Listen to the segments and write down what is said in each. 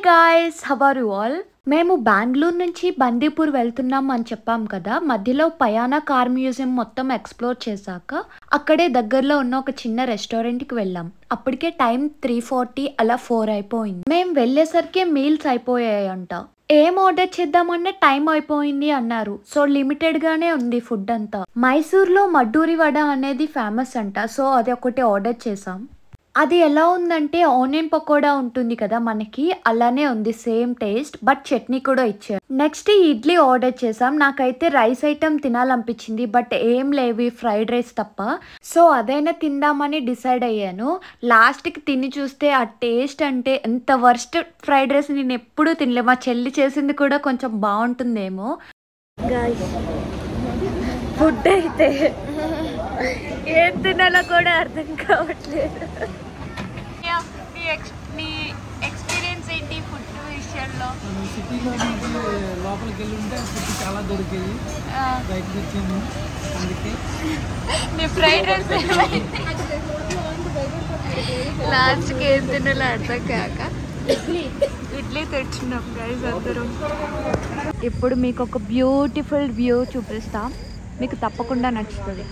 guys, how are you all? మేము బెంగళూరు నుంచి బందీపూర్ వెళ్తున్నాం అని చెప్పాం కదా. మధ్యలో పయానా కార్ మ్యూజియం మొత్తం ఎక్స్ప్లోర్ చేశాక అక్కడే దగ్గరలో ఉన్న ఒక చిన్న రెస్టారెంట్కి వెళ్ళాం. అప్పటికే టైం 3:40 అలా 4 అయిపోయింది. మేము వెళ్ళేసరికి మీల్స్ అయిపోయాయంట. ఏం ఆర్డర్ చేద్దామన్నా టైం అయిపోయింది అన్నారు. సో లిమిటెడ్ గానే ఉంది ఫుడ్ అంతా. మైసూర్లో మడ్డూరి వడ అనేది ఫేమస్ అంట. సో అది ఒకటి ఆర్డర్ చేసాం. అది ఎలా ఉందంటే ఆనియన్ పకోడా ఉంటుంది కదా మనకి, అలానే ఉంది, సేమ్ టేస్ట్, బట్ చట్నీ కూడా ఇచ్చారు. నెక్స్ట్ ఇడ్లీ ఆర్డర్ చేసాం. నాకైతే రైస్ ఐటమ్ తినాలనిపించింది, బట్ ఏం లేవి, ఫ్రైడ్ రైస్ తప్ప. సో అదైనా తిందామని డిసైడ్ అయ్యాను. లాస్ట్కి తిని చూస్తే ఆ టేస్ట్ అంటే ఎంత వర్స్ట్ ఫ్రైడ్ రైస్ నేను ఎప్పుడూ తినలే. మా చెల్లి చేసింది కూడా కొంచెం బాగుంటుందేమో. ఫుడ్ అయితే ఏం తినాలో కూడా అర్థం కావట్లేదు. నీ ఎక్స్పీరియన్స్ ఏంటి ఫుడ్ విషయంలో? సిటీలో లోపలికి వెళ్ళి ఉంటే ఫుడ్ చాలా దొరికేది, బయటకు వచ్చాము. అందుకే నీ ఫ్రైడ్ రైస్ లాస్ట్కి ఏం తినాలో అర్థం కాక ఇడ్లీ తెచ్చున్నాం గైస్ అందరం. ఇప్పుడు మీకు ఒక బ్యూటిఫుల్ వ్యూ చూపిస్తాం, మీకు తప్పకుండా నచ్చుతుంది.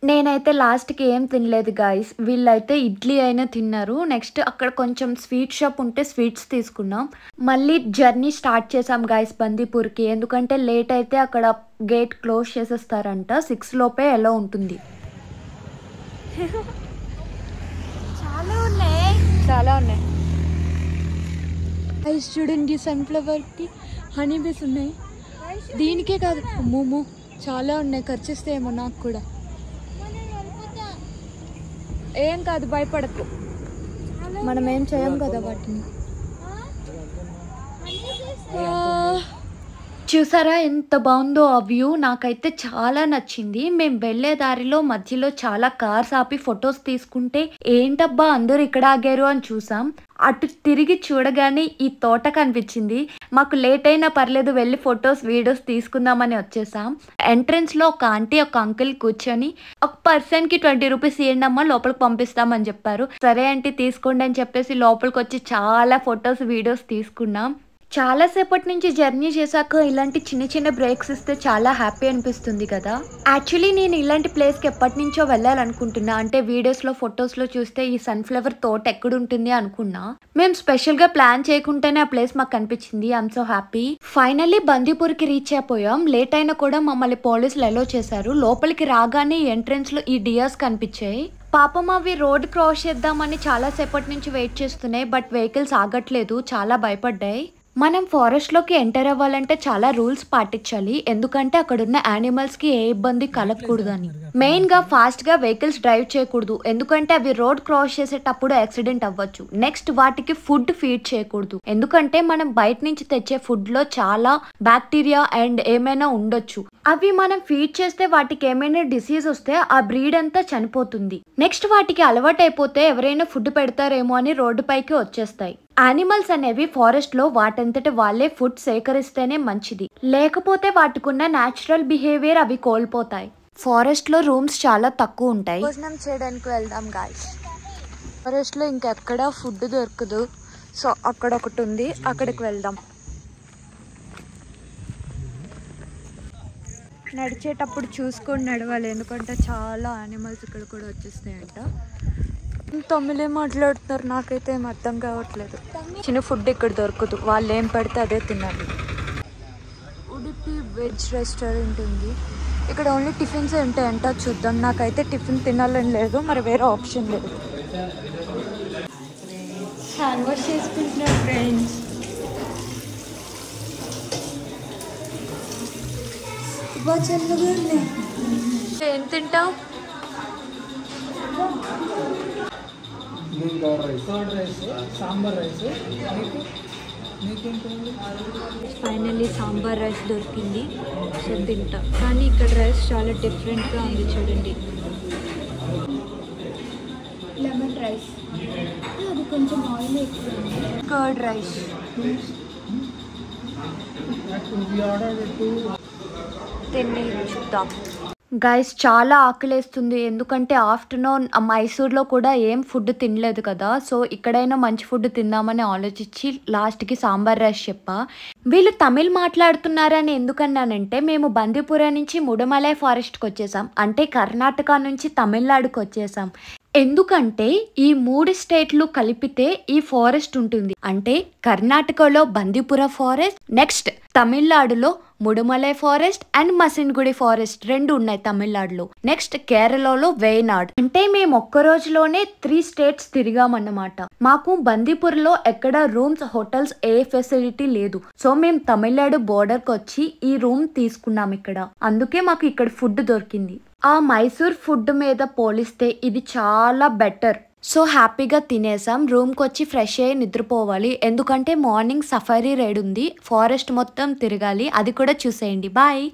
నేనైతే లాస్ట్కి ఏం తినలేదు గాయస్. వీళ్ళైతే ఇడ్లీ అయినా తిన్నారు. నెక్స్ట్ అక్కడ కొంచెం స్వీట్ షాప్ ఉంటే స్వీట్స్ తీసుకున్నాం. మళ్ళీ జర్నీ స్టార్ట్ చేసాం గాయస్ బందీపూర్కి. ఎందుకంటే లేట్ అయితే అక్కడ గేట్ క్లోజ్ చేసేస్తారంట. 6 లోపే ఎలా ఉంటుంది. చాలా ఉన్నాయి గైస్. చూడండి సన్ఫ్లవర్కి హనీ బీస్ ఉన్నాయి. దీనికే కాదు మోమో చాలా ఉన్నాయి. ఖర్చిస్తే ఏమో నాకు కూడా. ఏం కాదు, భయపడకు, మనం ఏం చేయం కదా వాటిని. చూసారా ఎంత బాగుందో ఆ వ్యూ. నాకైతే చాలా నచ్చింది. మేము వెళ్లే దారిలో మధ్యలో చాలా కార్స్ ఆపి ఫొటోస్ తీసుకుంటే ఏంటబ్బా అందరూ ఇక్కడ ఆగారు అని చూసాం. అటు తిరిగి చూడగానే ఈ తోట కనిపించింది. మాకు లేట్ అయినా పర్లేదు, వెళ్ళి ఫొటోస్ వీడియోస్ తీసుకుందామని వచ్చేసాం. ఎంట్రన్స్ లో ఒక ఆంటీ ఒక అంకుల్ కూర్చొని ఒక పర్సన్ కి 20 రూపీస్ ఇవ్వండి అమ్మా, లోపలికి పంపిస్తామని చెప్పారు. సరే ఆంటీ తీసుకోండి అని చెప్పేసి లోపలికి వచ్చి చాలా ఫొటోస్ వీడియోస్ తీసుకున్నాం. చాలా సేపటి నుంచి జర్నీ చేశాక ఇలాంటి చిన్న చిన్న బ్రేక్స్ ఇస్తే చాలా హ్యాపీ అనిపిస్తుంది కదా. యాక్చువల్లీ నేను ఇలాంటి ప్లేస్కి ఎప్పటి నుంచో వెళ్ళాలనుకుంటున్నా. అంటే వీడియోస్లో ఫొటోస్లో చూస్తే ఈ సన్ఫ్లవర్ తోట ఎక్కడుంటుంది అనుకున్నా. మేము స్పెషల్గా ప్లాన్ చేయకుండానే ఆ ప్లేస్ మాకు కనిపించింది. I'm so happy. ఫైనల్లీ బందీపూర్కి రీచ్ అయిపోయాం. లేట్ అయినా కూడా మమ్మల్ని పోలీసులు అలో చేశారు. లోపలికి రాగానే ఎంట్రన్స్ లో ఈ డియర్స్ కనిపించాయి. పాపం అవి రోడ్ క్రాస్ చేద్దామని చాలా సేపటి నుంచి వెయిట్ చేస్తున్నాయి, బట్ వెహికల్స్ ఆగట్లేదు. చాలా భయపడ్డాయి. మనం ఫారెస్ట్ లోకి ఎంటర్ అవ్వాలంటే చాలా రూల్స్ పాటించాలి. ఎందుకంటే అక్కడ ఉన్న యానిమల్స్ కి ఏ ఇబ్బంది కలగకూడదని. మెయిన్ గా ఫాస్ట్ గా వెహికల్స్ డ్రైవ్ చేయకూడదు, ఎందుకంటే అవి రోడ్ క్రాస్ చేసేటప్పుడు యాక్సిడెంట్ అవ్వచ్చు. నెక్స్ట్ వాటికి ఫుడ్ ఫీడ్ చేయకూడదు, ఎందుకంటే మనం బయట నుంచి తెచ్చే ఫుడ్ లో చాలా బ్యాక్టీరియా అండ్ ఏమైనా ఉండొచ్చు. అవి మనం ఫీడ్ చేస్తే వాటికి ఏమైనా డిసీజ్ వస్తే ఆ బ్రీడ్ అంతా చనిపోతుంది. నెక్స్ట్ వాటికి అలవాటు అయిపోతే ఎవరైనా ఫుడ్ పెడతారేమో అని రోడ్డు పైకి వచ్చేస్తాయి. యానిమల్స్ అనేవి ఫారెస్ట్ లో వాటంతట వాళ్ళే ఫుడ్ సేకరిస్తేనే మంచిది, లేకపోతే వాటికున్న న్యాచురల్ బిహేవియర్ అవి కోల్పోతాయి. ఫారెస్ట్ లో రూమ్స్ చాలా తక్కువ ఉంటాయి. భోజనం చేయడానికి వెళ్దాం గాయ్స్. ఫారెస్ట్ లో ఇంకెక్కడా ఫుడ్ దొరకదు. సో అక్కడ ఒకటి ఉంది, అక్కడికి వెళ్దాం. నడిచేటప్పుడు చూసుకొని నడవాలి, ఎందుకంటే చాలా యానిమల్స్ ఇక్కడ కూడా వచ్చేస్తాయంట. తమిళే మాట్లాడుతున్నారు, నాకైతే ఏం అర్థం కావట్లేదు. చిన్న ఫుడ్ ఇక్కడ దొరకదు, వాళ్ళు ఏం పెడితే అదే తినాలి. ఉడిపి వెజ్ రెస్టారెంట్ ఉంది. ఇక్కడ ఓన్లీ టిఫిన్స్ ఉంటాయంట. చూద్దాం. నాకైతే టిఫిన్ తినాలని లేదు, మరి వేరే ఆప్షన్ లేదు. హ్యాండ్ వాష్ చేసుకుంటున్నారు ఫ్రెండ్స్. ఏం తింటావు? ఫైనల్లీ సాంబార్ రైస్ దొరికింది, సో తింటా. కానీ ఇక్కడ రైస్ చాలా డిఫరెంట్గా ఉంది చూడండి. లెమన్ రైస్, అది కొంచెం ఆయిల్ ఎక్కువ. Curd rice, we ordered 2. తిని చూద్దాం. గైస్ చాలా ఆకలేస్తుంది, ఎందుకంటే ఆఫ్టర్నూన్ మైసూర్లో కూడా ఏం ఫుడ్ తినలేదు కదా, సో ఇక్కడైనా మంచి ఫుడ్ తిందామని ఆలోచించి లాస్ట్కి సాంబార్ రైస్ చెప్పా. వీళ్ళు తమిళ్ మాట్లాడుతున్నారని ఎందుకన్నానంటే మేము బందీపుర నుంచి ముడుమలై ఫారెస్ట్కి వచ్చేసాం, అంటే కర్ణాటక నుంచి తమిళనాడుకి వచ్చేసాం. ఎందుకంటే ఈ 3 స్టేట్లు కలిపితే ఈ ఫారెస్ట్ ఉంటుంది. అంటే కర్ణాటకలో బందీపుర ఫారెస్ట్, నెక్స్ట్ తమిళనాడులో ముడుమలై ఫారెస్ట్ అండ్ మసిన్గుడి ఫారెస్ట్ 2 ఉన్నాయి తమిళనాడులో. నెక్స్ట్ కేరళలో వేనాడ్. అంటే మేము ఒక్క రోజులోనే 3 స్టేట్స్ తిరిగామన్నమాట. మాకు బందీపురలో ఎక్కడ రూమ్స్, హోటల్స్ ఏ ఫెసిలిటీ లేదు. సో మేము తమిళనాడు బోర్డర్కి వచ్చి ఈ రూమ్ తీసుకున్నాం ఇక్కడ. అందుకే మాకు ఇక్కడ ఫుడ్ దొరికింది. ఆ మైసూర్ ఫుడ్ మీద పోలిస్తే ఇది చాలా బెటర్. సో హ్యాపీగా తినేసాం. రూమ్కి వచ్చి ఫ్రెష్ అయ్యి నిద్రపోవాలి, ఎందుకంటే మార్నింగ్ సఫారీ రైడ్ ఉంది, ఫారెస్ట్ మొత్తం తిరగాలి, అది కూడా చూసేయండి. బాయ్.